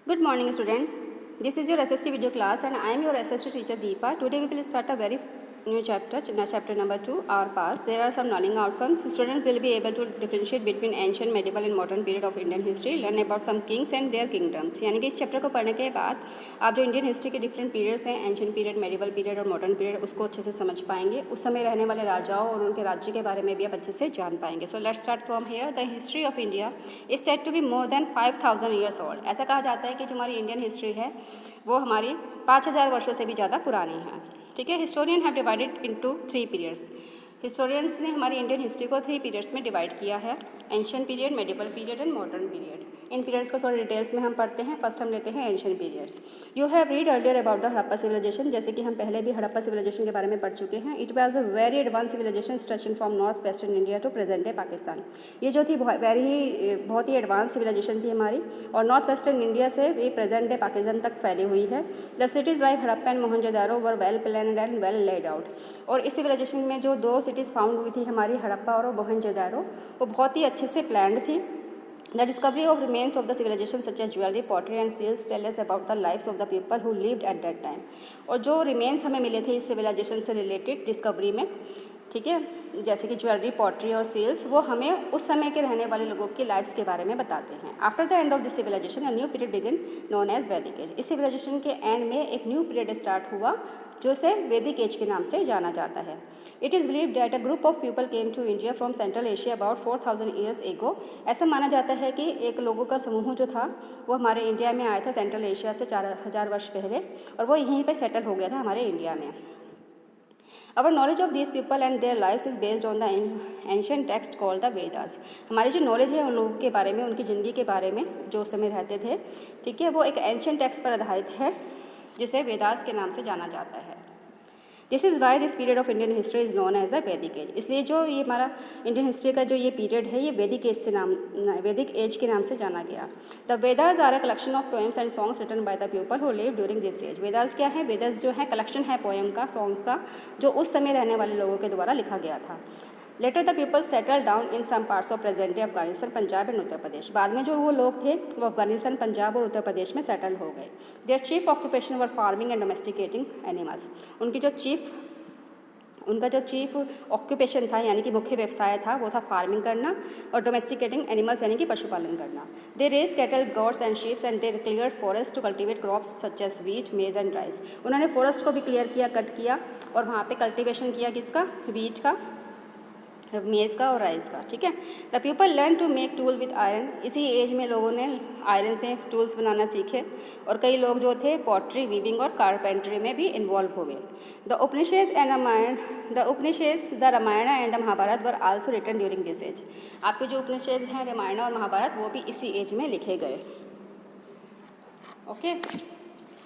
Good morning, student. This is your SST video class, and I am your SST teacher Deepa. Today we will start a very new chapter, chapter number 2, Our Past. There are some learning outcomes. Students will be able to differentiate between ancient, medieval and modern period of Indian history, learn about some kings and their kingdoms. यानी कि इस chapter को पढ़ने के बाद आप जो Indian history के डिफरेंट पीरियड्स हैं, एंशियंट पीरियड, मेडिवल पीरियड और मॉडर्न पीरियड, उसको अच्छे से समझ पाएंगे. उस समय रहने वाले राजाओं और उनके राज्य के बारे में भी आप अच्छे से जान पाएंगे. So let's start from here. The history of India is said to be more than 5000 years old. ऐसा कहा जाता है कि जो हमारी इंडियन हिस्ट्री है वो हमारी 5000 वर्षों से भी ज़्यादा पुरानी है. ठीक है. Historian have divided into 3 periods. Historians ने हमारी इंडियन हिस्ट्री को 3 पीरियड्स में डिवाइड किया है. Ancient period, medieval period and modern period. In periods को थोड़ा डिटेल्स में हम पढ़ते हैं. फर्स्ट हम लेते हैं ancient period. You have read earlier about the Harappa civilization. जैसे कि हम पहले भी हड़प्पा सिविलाइजेशन के बारे में पढ़ चुके हैं. It was a very advance civilization stretching from north western India to present day Pakistan. ये जो थी बहुत ही एडवांस सिविलाइजेशन थी हमारी, और नॉर्थ वेस्टर्न इंडिया से ये प्रेजेंट डे पाकिस्तान तक फैली हुई है. The cities like Harappa and Mohenjodaro were well planned and well laid out. और इस सिविलाइजेशन में जो 2 सिटीज़ फाउंड हुई थी हमारी, हड़प्पा और मोहनजोदारो, वो बहुत ही अच्छे से प्लान्ड थी. The discovery of remains of the civilization such as jewelry, pottery and seals tell us about the lives of the people who lived at that time. और जो remains हमें मिले थे इस civilization से related डिस्कवरी में, ठीक है, जैसे कि ज्वेलरी, पॉटरी और सेल्स, वो हमें उस समय के रहने वाले लोगों की लाइफ्स के बारे में बताते हैं. After the end of this civilization a new period begin known as Vedic age. इस सिविलाइजेशन के एंड में एक न्यू पीरियड स्टार्ट हुआ जो इसे वैदिक एज के नाम से जाना जाता है. It is believe that a group of people came to India from Central Asia about 4000 years ago. ऐसा माना जाता है कि एक लोगों का समूह जो था वो हमारे इंडिया में आया था सेंट्रल एशिया से 4000 वर्ष पहले, और वो यहीं पर सेटल हो गया था हमारे इंडिया में. Our knowledge of these people and their lives is based on the ancient text called the Vedas. हमारी जो नॉलेज है उन लोगों के बारे में, उनकी ज़िंदगी के बारे में जो उस समय रहते थे, ठीक है, वो एक एंशियंट टेक्स्ट पर आधारित है जिसे वेदास के नाम से जाना जाता है. This is why this period of Indian history is known as the Vedic age. इसलिए जो ये हमारा इंडियन हिस्ट्री का जो ये पीरियड है ये वैदिक एज के नाम से जाना गया. The Vedas are a collection of poems and songs written by the people who live during this age. Vedas क्या है? वेदास जो है कलेक्शन है पोएम का, सॉन्ग्स का, जो उस समय रहने वाले लोगों के द्वारा लिखा गया था. Later the people settle down in some parts of present day Afghanistan, Punjab and Uttar Pradesh. बाद में जो वो लोग थे वो अफगानिस्तान, पंजाब और उत्तर प्रदेश में सेटल हो गए. Their chief occupation were farming and domesticating animals. उनका जो चीफ ऑक्यूपेशन था, यानी कि मुख्य व्यवसाय था, वो था फार्मिंग करना और डोमेस्टिकेटिंग एनिमल्स यानी कि पशुपालन करना. They raise cattle, goats and sheeps and they clear forest to cultivate crops such as wheat, maize and rice. उन्होंने फॉरेस्ट को भी क्लियर किया, कट किया, और वहाँ पे कल्टिवेशन किया किसका? वीट का, मेज़ का और राइस का. ठीक है. The people learn to make tool with iron. इसी एज में लोगों ने आयरन से टूल्स बनाना सीखे, और कई लोग जो थे पॉटरी, वीविंग और कारपेंट्री में भी इन्वॉल्व हो गए. The Upanishad the Ramayana and the Mahabharata were also written during this age. आपके जो उपनिषद हैं, रामायण और महाभारत, वो भी इसी एज में लिखे गए. Okay.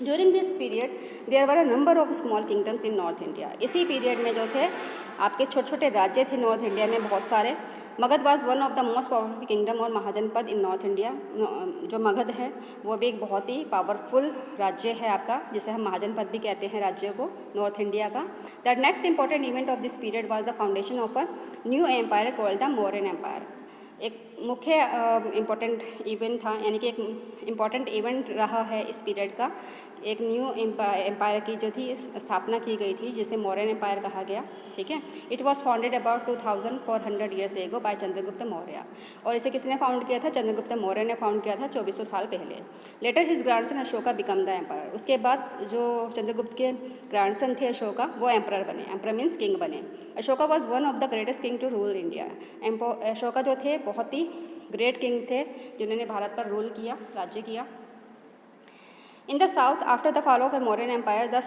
During this period there were a number of small kingdoms in north India. इसी पीरियड में जो थे आपके छोटे छोटे राज्य थे नॉर्थ इंडिया में बहुत सारे. Magadh was one of the most powerful kingdom और महाजनपद इन नॉर्थ इंडिया. जो मगध है वो भी एक बहुत ही पावरफुल राज्य है आपका, जिसे हम महाजनपद भी कहते हैं राज्य को, नॉर्थ इंडिया का. The next important event of this period was the foundation of a new empire called the Mauryan empire. एक मुख्य इम्पॉर्टेंट इवेंट था, यानी कि एक इम्पॉर्टेंट इवेंट रहा है इस पीरियड का. एक न्यू एम्पायर की जो थी स्थापना की गई थी, जिसे मौर्यन एम्पायर कहा गया. ठीक है. It was founded about 2400 years ago by Chandragupta Maurya. और इसे किसने फाउंड किया था? चंद्रगुप्त मौर्य ने फाउंड किया था 2400 साल पहले. Later his grandson Ashoka become the empire. उसके बाद जो चंद्रगुप्त के ग्रैंडसन थे अशोका, वो एम्परर बने. एम्परर मीन्स किंग बने. Ashoka was one of the greatest king to rule India. Ashoka जो थे बहुत ही ग्रेट किंग थे जिन्होंने भारत पर रूल किया, राज्य किया. In the south, after the fall of the Mauryan Empire, the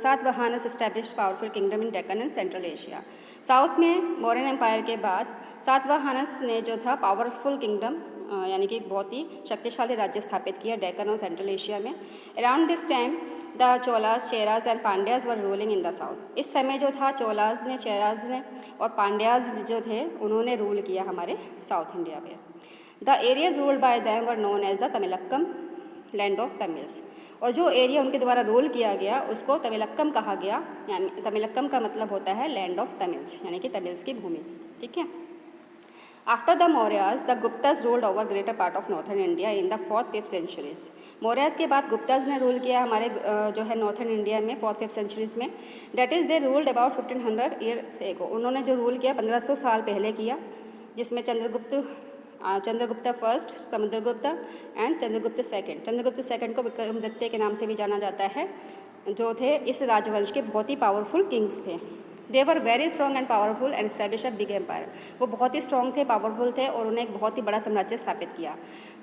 Satavahanas established powerful kingdom in Deccan and Central Asia. South में मौर्यन एम्पायर के बाद सातवाहनस ने जो था पावरफुल किंगडम, यानी कि बहुत ही शक्तिशाली राज्य स्थापित किया डेक्कन और सेंट्रल एशिया में. Around this time the Cholas, Cheras and Pandyas were ruling in the south. इस समय जो था चोलाज ने, चेराज ने और पांड्याज जो थे उन्होंने रूल किया हमारे साउथ इंडिया पे. The areas ruled by them were known as the Tamilakkam, land of Tamils. और जो एरिया उनके द्वारा रूल किया गया उसको तमिलक्कम कहा गया. यानी तमिलक्कम का मतलब होता है लैंड ऑफ तमिल्स, यानी कि तमिल्स की भूमि. ठीक है. After the Mauryas, the Guptas ruled over greater part of northern India in the 4th-5th centuries. Mauryas के बाद गुप्ताज ने रूल किया हमारे जो है नॉर्थन इंडिया में 4th-5th सेंचुरीज में. That is they ruled about 1500 years ago. उन्होंने जो रूल किया 1500 साल पहले किया, जिसमें Chandragupta first, Samudragupta and Chandragupta second. Chandragupta second को विक्रमादित्य के नाम से भी जाना जाता है, जो थे इस राजवंश के बहुत ही पावरफुल किंग्स थे. They were very strong and powerful and establish a big empire. वो बहुत ही स्ट्रॉन्ग थे, पावरफुल थे और उन्हें एक बहुत ही बड़ा साम्राज्य स्थापित किया.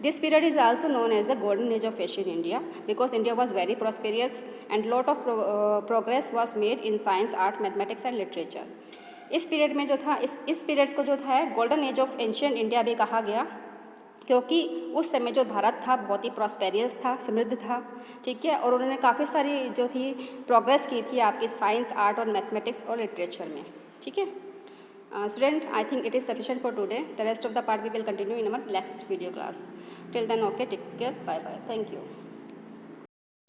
This period is also known as the golden age of Asian India because India was very prosperous and lot of progress was made in science, art, mathematics and literature. इस पीरियड में जो था इस पीरियड्स को जो था golden age of ancient India भी कहा गया, क्योंकि उस समय जो भारत था बहुत ही प्रॉस्पेरियस था, समृद्ध था. ठीक है, और उन्होंने काफ़ी सारी जो थी प्रोग्रेस की थी आपकी साइंस, आर्ट और मैथमेटिक्स और लिटरेचर में. ठीक है student, I think it is sufficient for today. The rest of the part we will continue in our next video class. Till then okay, take care, bye bye, thank you.